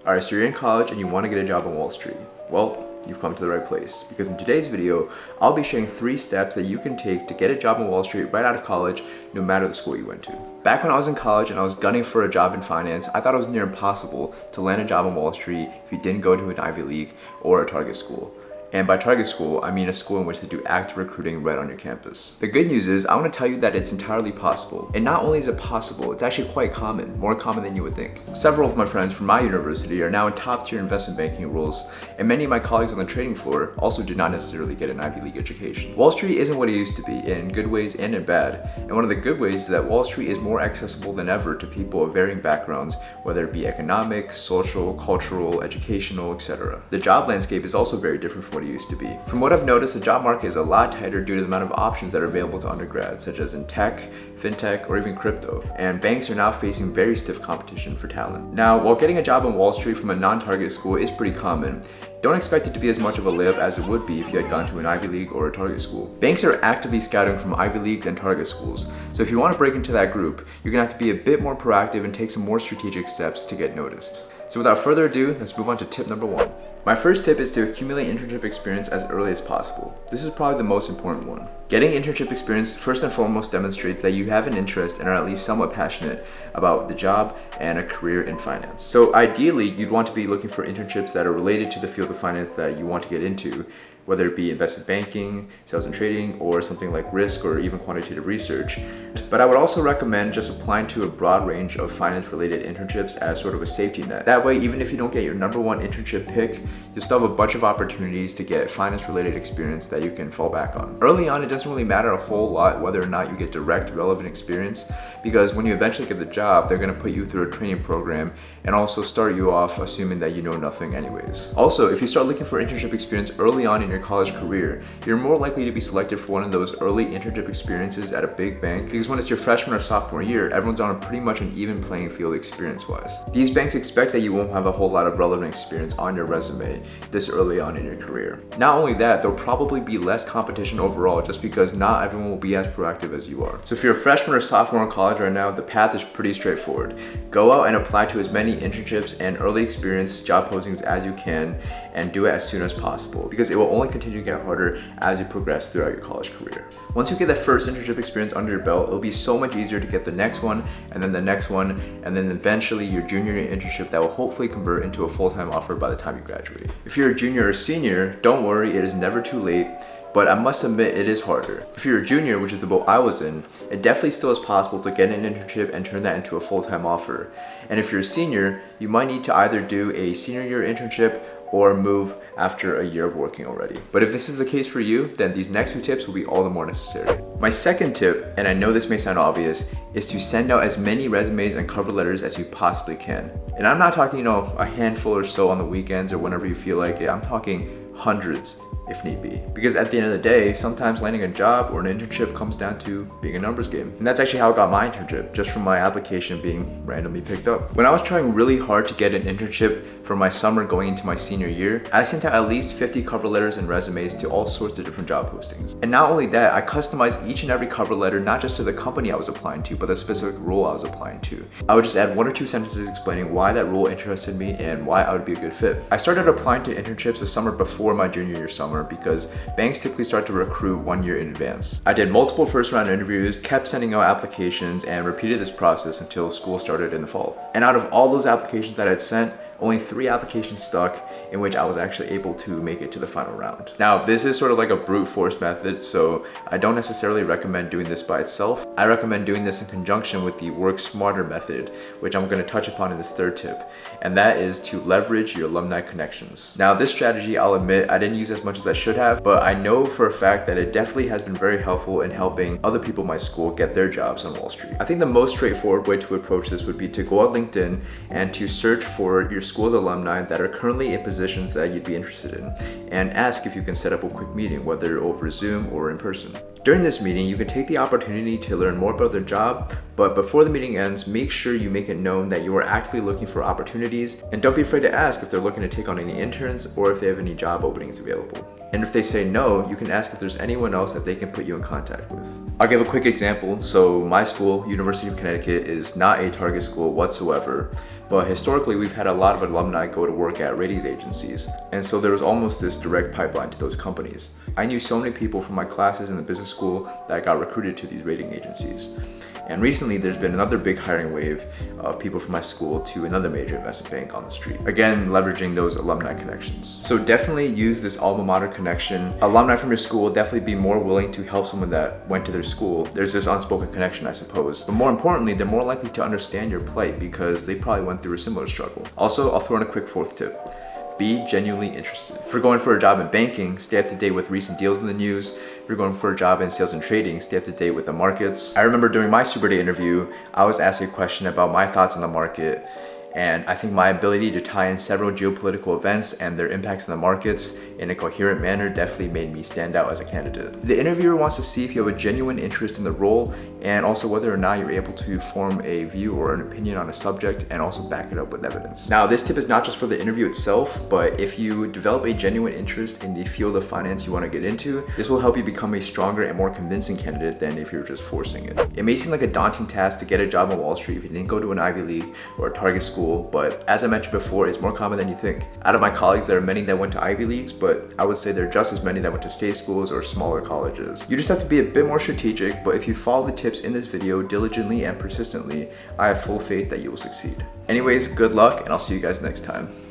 Alright, so you're in college and you want to get a job on Wall Street. Well, you've come to the right place, because in today's video, I'll be sharing 3 steps that you can take to get a job on Wall Street right out of college, no matter the school you went to. Back when I was in college and I was gunning for a job in finance, I thought it was near impossible to land a job on Wall Street if you didn't go to an Ivy League or a target school. And by target school, I mean a school in which they do active recruiting right on your campus. The good news is, I want to tell you that it's entirely possible. And not only is it possible, it's actually quite common, more common than you would think. Several of my friends from my university are now in top-tier investment banking roles, and many of my colleagues on the trading floor also did not necessarily get an Ivy League education. Wall Street isn't what it used to be, in good ways and in bad. And one of the good ways is that Wall Street is more accessible than ever to people of varying backgrounds, whether it be economic, social, cultural, educational, etc. The job landscape is also very different from what it used to be. From what I've noticed, the job market is a lot tighter due to the amount of options that are available to undergrads, such as in tech, fintech, or even crypto. And banks are now facing very stiff competition for talent. Now, while getting a job on Wall Street from a non-target school is pretty common, don't expect it to be as much of a layup as it would be if you had gone to an Ivy League or a target school. Banks are actively scouting from Ivy Leagues and target schools, so if you want to break into that group, you're gonna have to be a bit more proactive and take some more strategic steps to get noticed. So without further ado, let's move on to tip number 1. My first tip is to accumulate internship experience as early as possible. This is probably the most important one. Getting internship experience first and foremost demonstrates that you have an interest and are at least somewhat passionate about the job and a career in finance. So ideally, you'd want to be looking for internships that are related to the field of finance that you want to get into, whether it be investment banking, sales and trading, or something like risk or even quantitative research. But I would also recommend just applying to a broad range of finance-related internships as sort of a safety net. That way, even if you don't get your number 1 internship pick, you'll still have a bunch of opportunities to get finance-related experience that you can fall back on. Early on, it doesn't really matter a whole lot whether or not you get direct, relevant experience, because when you eventually get the job, they're gonna put you through a training program and also start you off assuming that you know nothing anyways. Also, if you start looking for internship experience early on in your college career, you're more likely to be selected for one of those early internship experiences at a big bank, because when it's your freshman or sophomore year, everyone's on a pretty much an even playing field experience-wise. These banks expect that you won't have a whole lot of relevant experience on your resume this early on in your career. Not only that, there'll probably be less competition overall just because not everyone will be as proactive as you are. So if you're a freshman or sophomore in college right now, the path is pretty straightforward. Go out and apply to as many internships and early experience job postings as you can, and do it as soon as possible, because it will only continue to get harder as you progress throughout your college career. Once you get that first internship experience under your belt, it'll be so much easier to get the next one, and then the next one, and then eventually your junior year internship that will hopefully convert into a full-time offer by the time you graduate. If you're a junior or senior, don't worry, it is never too late, but I must admit it is harder. If you're a junior, which is the boat I was in, it definitely still is possible to get an internship and turn that into a full-time offer. And if you're a senior, you might need to either do a senior year internship or move after a year of working already. But if this is the case for you, then these next 2 tips will be all the more necessary. My second tip, and I know this may sound obvious, is to send out as many resumes and cover letters as you possibly can. And I'm not talking, a handful or so on the weekends or whenever you feel like it. I'm talking hundreds if need be. Because at the end of the day, sometimes landing a job or an internship comes down to being a numbers game. And that's actually how I got my internship, just from my application being randomly picked up. When I was trying really hard to get an internship for my summer going into my senior year, I sent out at least 50 cover letters and resumes to all sorts of different job postings. And not only that, I customized each and every cover letter not just to the company I was applying to, but the specific role I was applying to. I would just add 1 or 2 sentences explaining why that role interested me and why I would be a good fit. I started applying to internships the summer before my junior year summer, because banks typically start to recruit 1 year in advance. I did multiple first round interviews, kept sending out applications, and repeated this process until school started in the fall. And out of all those applications that I'd sent, only 3 applications stuck in which I was actually able to make it to the final round. Now, this is sort of like a brute force method, so I don't necessarily recommend doing this by itself. I recommend doing this in conjunction with the work smarter method, which I'm going to touch upon in this third tip, and that is to leverage your alumni connections. Now, this strategy, I'll admit, I didn't use as much as I should have, but I know for a fact that it definitely has been very helpful in helping other people in my school get their jobs on Wall Street. I think the most straightforward way to approach this would be to go on LinkedIn and to search for your school's alumni that are currently in positions that you'd be interested in, and ask if you can set up a quick meeting, whether over Zoom or in person. During this meeting, you can take the opportunity to learn more about their job, but before the meeting ends, make sure you make it known that you are actively looking for opportunities, and don't be afraid to ask if they're looking to take on any interns or if they have any job openings available. And if they say no, you can ask if there's anyone else that they can put you in contact with. I'll give a quick example. So my school, University of Connecticut, is not a target school whatsoever, but historically we've had a lot of alumni go to work at ratings agencies, and so there was almost this direct pipeline to those companies. I knew so many people from my classes in the business school that got recruited to these rating agencies. And recently there's been another big hiring wave of people from my school to another major investment bank on the street. Again, leveraging those alumni connections. So definitely use this alma mater connection. Alumni from your school will definitely be more willing to help someone that went to their school. There's this unspoken connection, I suppose. But more importantly, they're more likely to understand your plight because they probably went through a similar struggle. Also, I'll throw in a quick fourth tip. Be genuinely interested. If you're going for a job in banking, stay up to date with recent deals in the news. If you're going for a job in sales and trading, stay up to date with the markets. I remember during my Super Day interview, I was asked a question about my thoughts on the market, and I think my ability to tie in several geopolitical events and their impacts on the markets in a coherent manner definitely made me stand out as a candidate. The interviewer wants to see if you have a genuine interest in the role and also whether or not you're able to form a view or an opinion on a subject and also back it up with evidence. Now, this tip is not just for the interview itself, but if you develop a genuine interest in the field of finance you want to get into, this will help you become a stronger and more convincing candidate than if you're just forcing it. It may seem like a daunting task to get a job on Wall Street if you didn't go to an Ivy League or a Target school, but as I mentioned before, it's more common than you think. Out of my colleagues, there are many that went to Ivy Leagues, but I would say there are just as many that went to state schools or smaller colleges. You just have to be a bit more strategic, but if you follow the tips in this video diligently and persistently, I have full faith that you will succeed. Anyways, good luck, and I'll see you guys next time.